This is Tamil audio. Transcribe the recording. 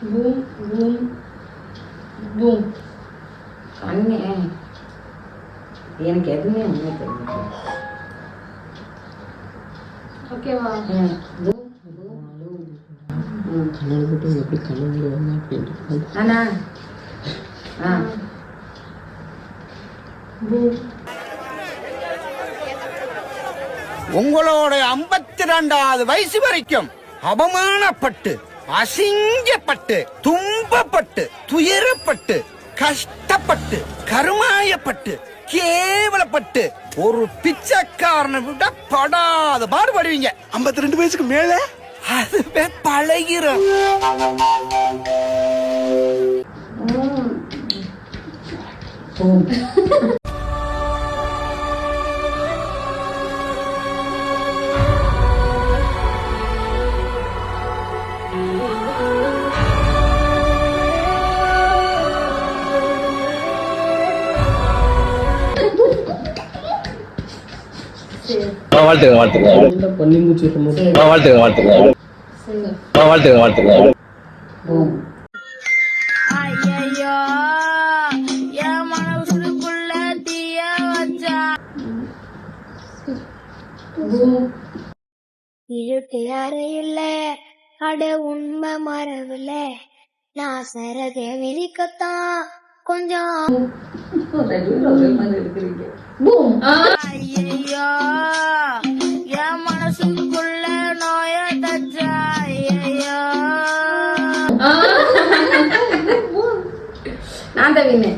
Boom boom boom. கண்ணே எனக்கு எதுவுமே ஒன்றும் தெரியல. ஓகேவா? Boom boom boom. கனவு மட்டும் எப்படி கனவுல வந்தா அப்படின்ட்டு அண்ணா பூம். உங்களோட 52வது வயசு வரைக்கும் அவமானப்பட்டு அசிங்கப்பட்டு துன்பப்பட்டு துயரப்பட்டு கஷ்டப்பட்டு கருமாயப்பட்டு கேவலப்பட்டு ஒரு பிச்சைக்காரனை விட படாத பாடுபடுவீங்க. 52 வயசுக்கு மேல அதுவே பழகிரும். வாழ்த்துங்க பண்ணி மூச்சு வாழ்த்துங்க பூம். ஐயோ என் மனசுக்குள்ள தீய வச்சா இருட்டு அறையில அட உண்மை மரவுல நான் சரக விரிக்கத்தான் கொஞ்சம் பூம். ஐயோ என் மனசுக்குள்ள நோய தச்சா ஐயோ நான் தான் வின்னு.